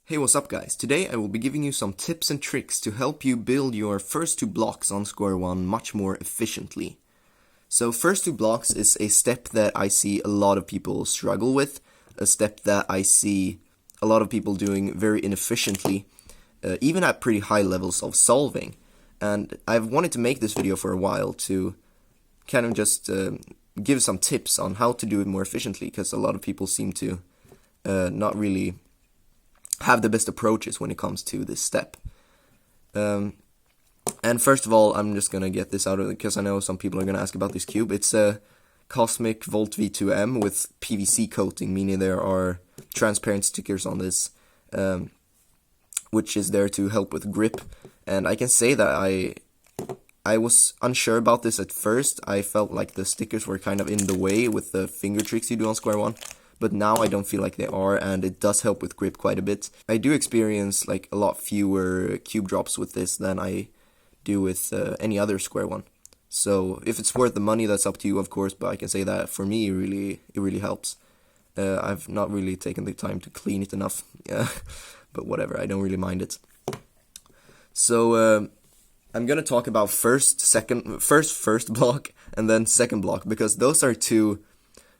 Hey, what's up guys? Today I will be giving you some tips and tricks to help you build your first two blocks on Square-1 much more efficiently. So first two blocks is a step that I see a lot of people struggle with, a step that I see a lot of people doing very inefficiently, even at pretty high levels of solving. And I've wanted to make this video for a while to kind of just give some tips on how to do it more efficiently, because a lot of people seem to not really have the best approaches when it comes to this step. And first of all, I'm just gonna get this out of it because I know some people are gonna ask about this cube. It's a Cosmic Volt V2M with PVC coating, meaning there are transparent stickers on this, which is there to help with grip. And I can say that I was unsure about this at first. I felt like the stickers were kind of in the way with the finger tricks you do on Square-1. But now I don't feel like they are, and it does help with grip quite a bit. I do experience like a lot fewer cube drops with this than I do with any other Square-1. So if it's worth the money, that's up to you, of course, but I can say that for me it really helps. I've not really taken the time to clean it enough, but whatever, I don't really mind it. So I'm gonna talk about first block and then second block, because those are two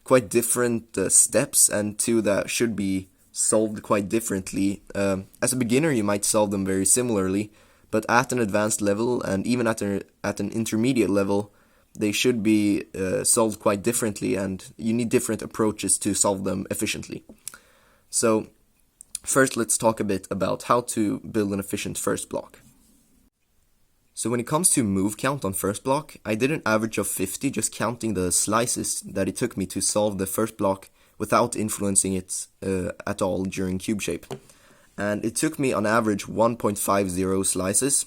quite different steps, and two that should be solved quite differently. As a beginner, you might solve them very similarly, but at an advanced level and even at an intermediate level, they should be solved quite differently, and you need different approaches to solve them efficiently. So first, let's talk a bit about how to build an efficient first block. So when it comes to move count on first block, I did an average of 50, just counting the slices that it took me to solve the first block without influencing it at all during cube shape. And it took me on average 1.50 slices.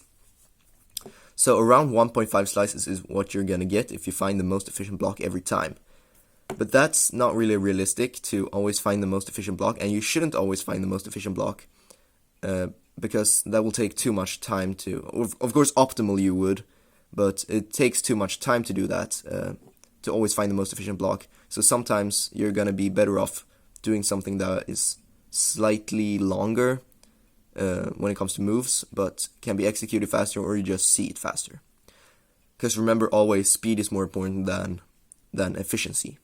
So around 1.5 slices is what you're gonna get if you find the most efficient block every time. But that's not really realistic to always find the most efficient block, and you shouldn't always find the most efficient block. Because that will take too much time to, of course optimal you would, but it takes too much time to do that, to always find the most efficient block. So sometimes you're gonna be better off doing something that is slightly longer when it comes to moves, but can be executed faster, or you just see it faster. Because remember, always speed is more important than efficiency.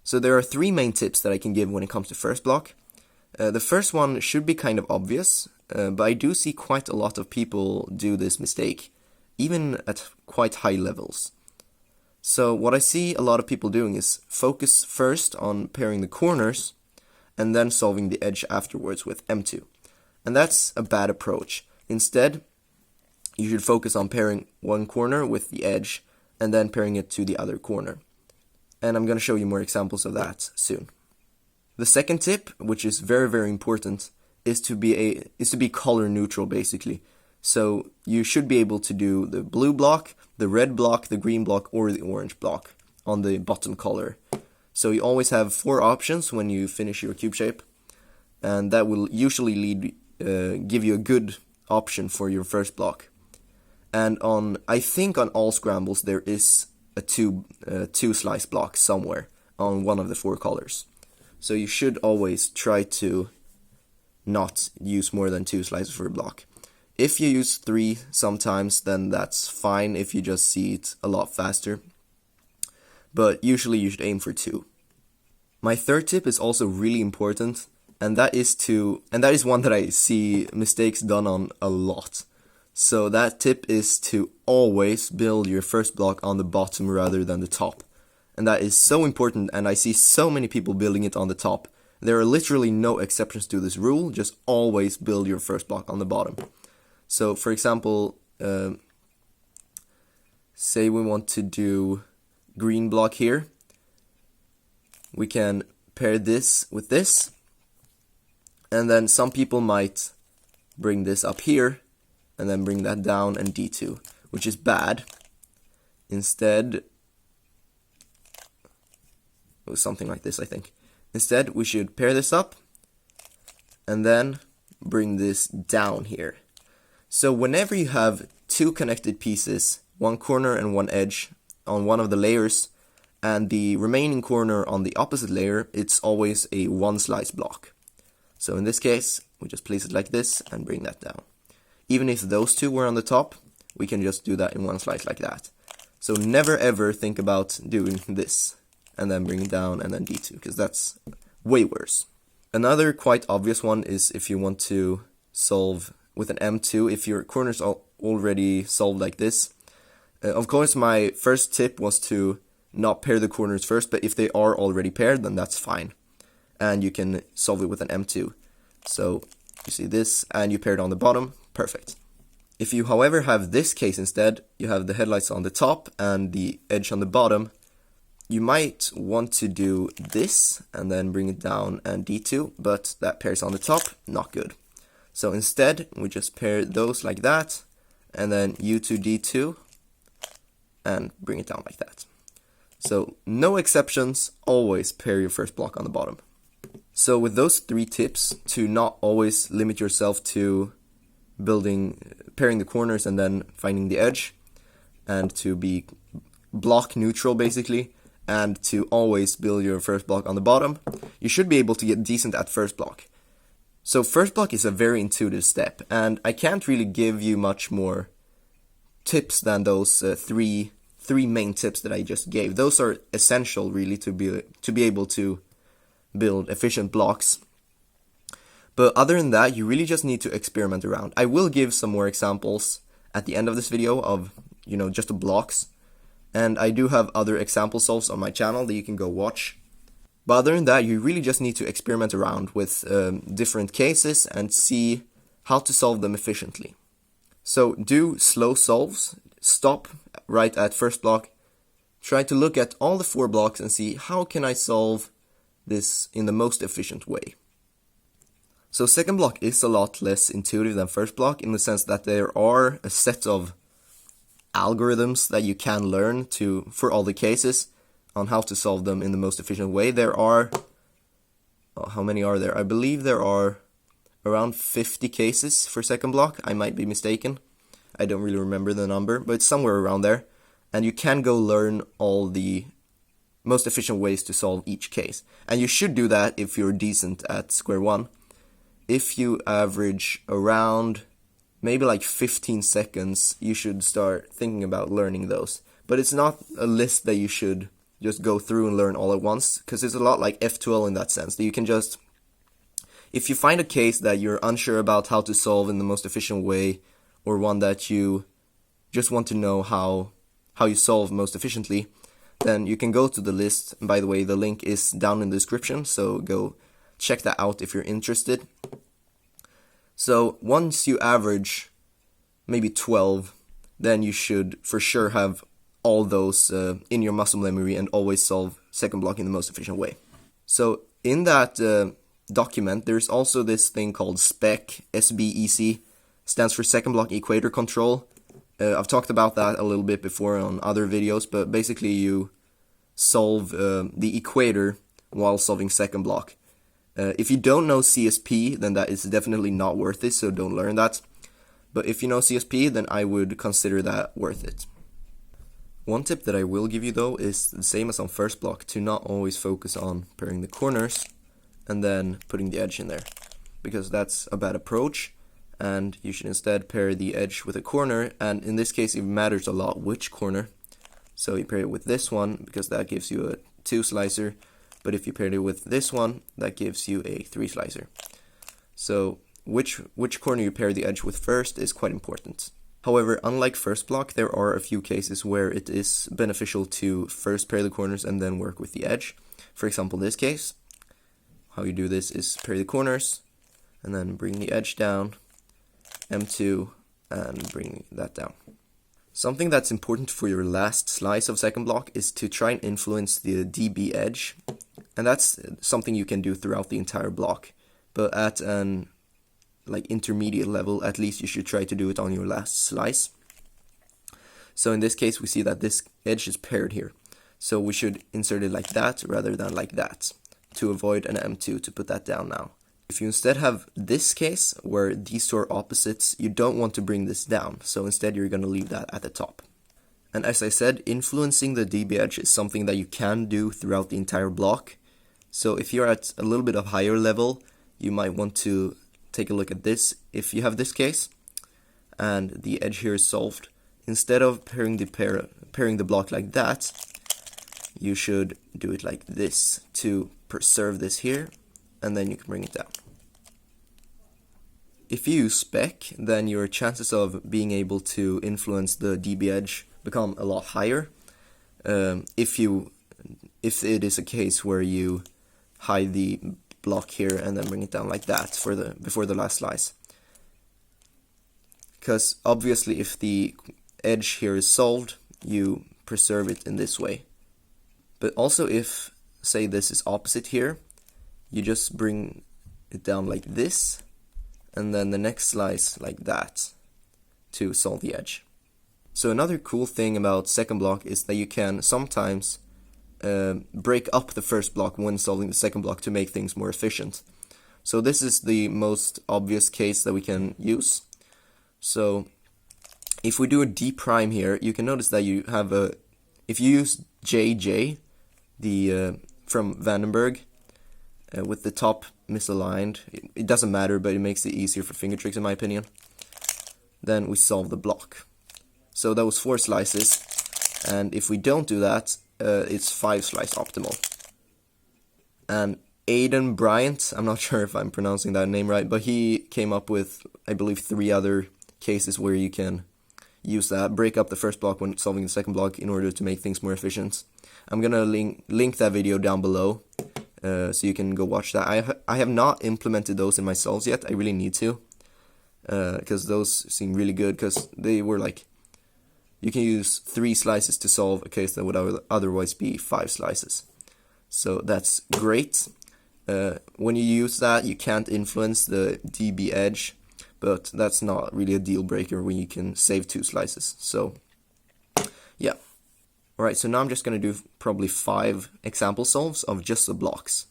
So there are three main tips that I can give when it comes to first block. The first one should be kind of obvious, but I do see quite a lot of people do this mistake, even at quite high levels. So what I see a lot of people doing is focus first on pairing the corners, and then solving the edge afterwards with M2. And that's a bad approach. Instead, you should focus on pairing one corner with the edge, and then pairing it to the other corner. And I'm going to show you more examples of that soon. The second tip, which is very, very important, is to be color neutral, basically. So you should be able to do the blue block, the red block, the green block, or the orange block on the bottom color. So you always have 4 options when you finish your cube shape, and that will usually give you a good option for your first block. And I think on all scrambles there is a two slice block somewhere on one of the 4 colors. So you should always try to not use more than 2 slices for a block. If you use 3 sometimes, then that's fine if you just see it a lot faster. But usually you should aim for 2. My third tip is also really important, and that is one that I see mistakes done on a lot. So that tip is to always build your first block on the bottom rather than the top. And that is so important, and I see so many people building it on the top. There are literally no exceptions to this rule, just always build your first block on the bottom. So for example, say we want to do green block here. We can pair this with this, and then some people might bring this up here, and then bring that down and D2, which is bad. Instead, something like this, I think. Instead, we should pair this up, and then bring this down here. So whenever you have 2 connected pieces, one corner and one edge, on one of the layers, and the remaining corner on the opposite layer, it's always a 1 slice block. So in this case, we just place it like this and bring that down. Even if those two were on the top, we can just do that in one slice like that. So never ever think about doing this and then bring it down and then D2, because that's way worse. Another quite obvious one is if you want to solve with an M2, if your corners are already solved like this. Of course, my first tip was to not pair the corners first, but if they are already paired, then that's fine. And you can solve it with an M2. So you see this, and you pair it on the bottom, perfect. If you, however, have this case instead, you have the headlights on the top and the edge on the bottom, you might want to do this and then bring it down and D2, but that pairs on the top, not good. So instead, we just pair those like that, and then U2, D2, and bring it down like that. So no exceptions, always pair your first block on the bottom. So with those 3 tips, to not always limit yourself to pairing the corners and then finding the edge, and to be block neutral basically, and to always build your first block on the bottom, you should be able to get decent at first block. So first block is a very intuitive step, and I can't really give you much more tips than those three main tips that I just gave. Those are essential really to be able to build efficient blocks. But other than that, you really just need to experiment around. I will give some more examples at the end of this video of, just the blocks. And I do have other example solves on my channel that you can go watch. But other than that, you really just need to experiment around with different cases and see how to solve them efficiently. So do slow solves, stop right at first block, try to look at all the 4 blocks and see how can I solve this in the most efficient way. So second block is a lot less intuitive than first block in the sense that there are a set of algorithms that you can learn for all the cases on how to solve them in the most efficient way. There are, how many are there? I believe there are around 50 cases for second block. I might be mistaken. I don't really remember the number, but it's somewhere around there. And you can go learn all the most efficient ways to solve each case. And you should do that if you're decent at Square-1. If you average around maybe like 15 seconds, you should start thinking about learning those. But it's not a list that you should just go through and learn all at once, because it's a lot like F2L in that sense, that you can just, if you find a case that you're unsure about how to solve in the most efficient way, or one that you just want to know how you solve most efficiently, then you can go to the list. And by the way, the link is down in the description, so go check that out if you're interested. So once you average maybe 12, then you should for sure have all those in your muscle memory and always solve second block in the most efficient way. So in that document, there's also this thing called SPEC, SBEC, stands for second block equator control. I've talked about that a little bit before on other videos, but basically you solve the equator while solving second block. If you don't know CSP, then that is definitely not worth it, so don't learn that. But if you know CSP, then I would consider that worth it. One tip that I will give you though is the same as on first block, to not always focus on pairing the corners and then putting the edge in there, because that's a bad approach, and you should instead pair the edge with a corner, and in this case it matters a lot which corner. So you pair it with this one because that gives you a 2 slicer, but if you pair it with this one, that gives you a 3 slicer. So which corner you pair the edge with first is quite important. However, unlike first block, there are a few cases where it is beneficial to first pair the corners and then work with the edge. For example, this case, how you do this is pair the corners and then bring the edge down, M2, and bring that down. Something that's important for your last slice of second block is to try and influence the DB edge, and that's something you can do throughout the entire block, but at an intermediate level, at least you should try to do it on your last slice. So in this case, we see that this edge is paired here, so we should insert it like that rather than like that to avoid an M2 to put that down now. If you instead have this case where these two are opposites, you don't want to bring this down, so instead you're going to leave that at the top. And as I said, influencing the DB edge is something that you can do throughout the entire block. So if you're at a little bit of higher level, you might want to take a look at this. If you have this case and the edge here is solved, instead of pairing the block like that, you should do it like this to preserve this here, and then you can bring it down. If you use spec, then your chances of being able to influence the DB edge become a lot higher. If it is a case where you hide the block here and then bring it down like that before the last slice. Because obviously if the edge here is solved, you preserve it in this way. But also if, say, this is opposite here, you just bring it down like this, and then the next slice like that to solve the edge. So another cool thing about second block is that you can sometimes break up the first block when solving the second block to make things more efficient. So this is the most obvious case that we can use. So if we do a D prime here, you can notice that you have if you use JJ, from Vandenberg, with the top misaligned, it doesn't matter, but it makes it easier for finger tricks in my opinion. Then we solve the block. So that was 4 slices, and if we don't do that, it's 5 slice optimal. And Aidan Bryant, I'm not sure if I'm pronouncing that name right, but he came up with, I believe, 3 other cases where you can use that, break up the first block when solving the second block in order to make things more efficient. I'm gonna link that video down below, so you can go watch that. I have not implemented those in my solves yet. I really need to, because those seem really good, because they were like, you can use 3 slices to solve a case that would otherwise be 5 slices. So that's great. When you use that, you can't influence the DB edge, but that's not really a deal breaker when you can save 2 slices. So yeah. Alright, so now I'm just going to do probably 5 example solves of just the blocks.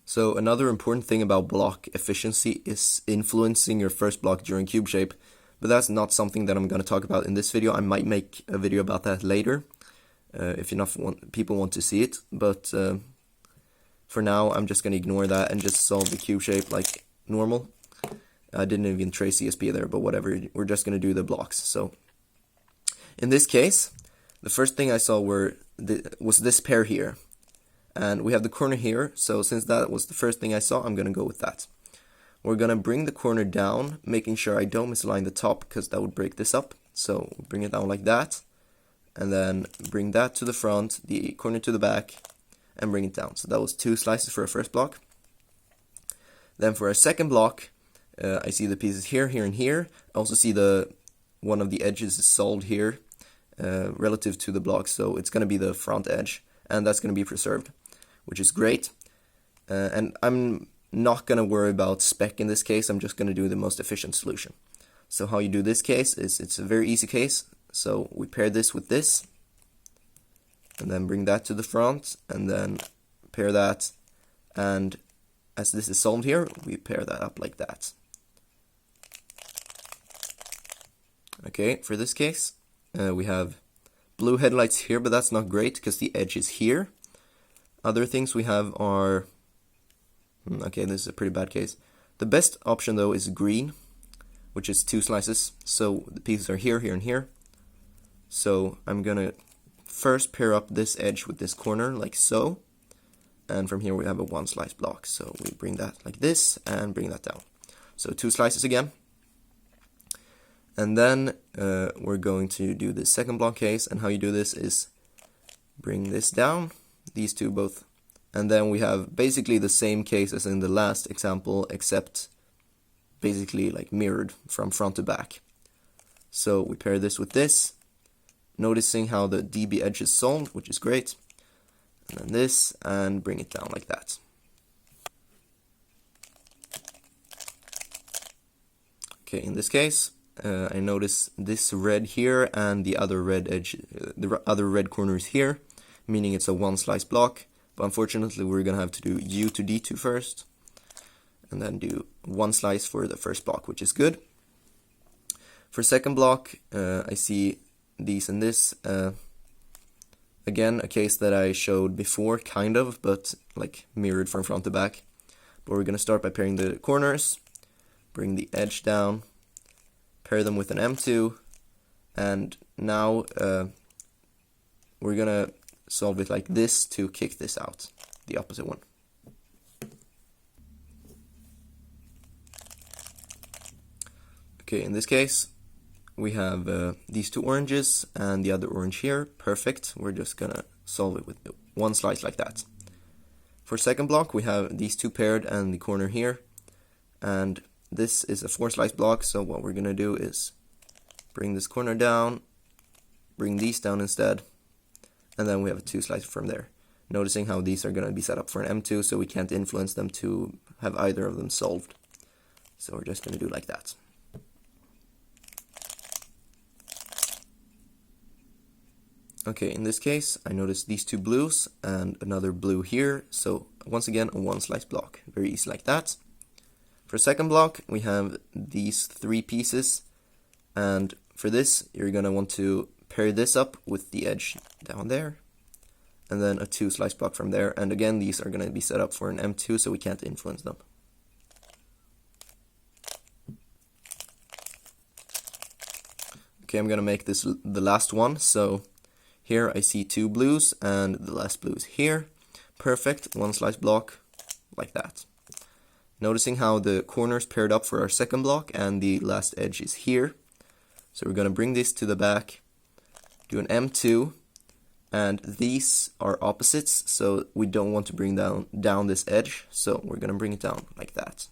So another important thing about block efficiency is influencing your first block during cube shape, but that's not something that I'm going to talk about in this video. I might make a video about that later, if enough people want to see it, but for now I'm just going to ignore that and just solve the cube shape like normal. I didn't even trace CSP there, but whatever, we're just going to do the blocks. So in this case, the first thing I saw was this pair here, and we have the corner here, so since that was the first thing I saw, I'm going to go with that. We're going to bring the corner down, making sure I don't misalign the top, because that would break this up. So bring it down like that, and then bring that to the front, the corner to the back, and bring it down. So that was 2 slices for a first block. Then for a second block, I see the pieces here, here, and here. I also see one of the edges is solved here, relative to the block, so it's going to be the front edge, and that's going to be preserved, which is great. And I'm not going to worry about spec in this case. I'm just going to do the most efficient solution. So how you do this case is, it's a very easy case. So we pair this with this, and then bring that to the front, and then pair that, and as this is solved here, we pair that up like that. Okay, for this case, we have blue headlights here, but that's not great because the edge is here. Other things we have are, okay, this is a pretty bad case. The best option though is green, which is 2 slices. So the pieces are here, here, and here. So I'm gonna first pair up this edge with this corner like so. And from here we have a 1 slice block. So we bring that like this and bring that down. So 2 slices again. And then we're going to do the second block case, and how you do this is bring this down, these 2 both, and then we have basically the same case as in the last example, except basically like mirrored from front to back. So we pair this with this, noticing how the DB edge is solved, which is great, and then this, and bring it down like that. Okay, in this case, I notice this red here and the other red edge, the other red corner is here, meaning it's a 1 slice block, but unfortunately we're gonna have to do U to D2 first, and then do 1 slice for the first block, which is good. For second block, I see these and this, again a case that I showed before, kind of, but like mirrored from front to back. But we're gonna start by pairing the corners, bring the edge down, pair them with an M2, and now we're gonna solve it like this to kick this out, the opposite one. Okay, in this case, we have these two oranges and the other orange here. Perfect. We're just gonna solve it with one slice like that. For second block, we have these two paired and the corner here. And this is a 4-slice block, so what we're gonna do is bring this corner down, bring these down instead, and then we have a 2-slice from there. Noticing how these are gonna be set up for an M2, so we can't influence them to have either of them solved. So we're just gonna do like that. Okay, in this case, I noticed these two blues and another blue here, so once again, a 1-slice block. Very easy like that. For second block, we have these 3 pieces, and for this, you're gonna want to pair this up with the edge down there, and then a 2-slice block from there, and again, these are gonna be set up for an M2, so we can't influence them. Okay, I'm gonna make this the last one, so here I see 2 blues and the last blue is here. Perfect, 1-slice block, like that. Noticing how the corners paired up for our second block and the last edge is here. So we're gonna bring this to the back, do an M2, and these are opposites, so we don't want to bring down this edge, so we're gonna bring it down like that.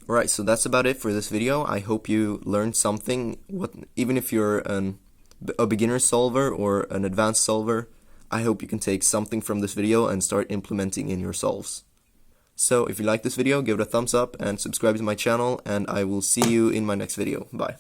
Alright, so that's about it for this video. I hope you learned something. Even if you're a beginner solver or an advanced solver, I hope you can take something from this video and start implementing in your solves. So if you like this video, give it a thumbs up and subscribe to my channel, and I will see you in my next video. Bye.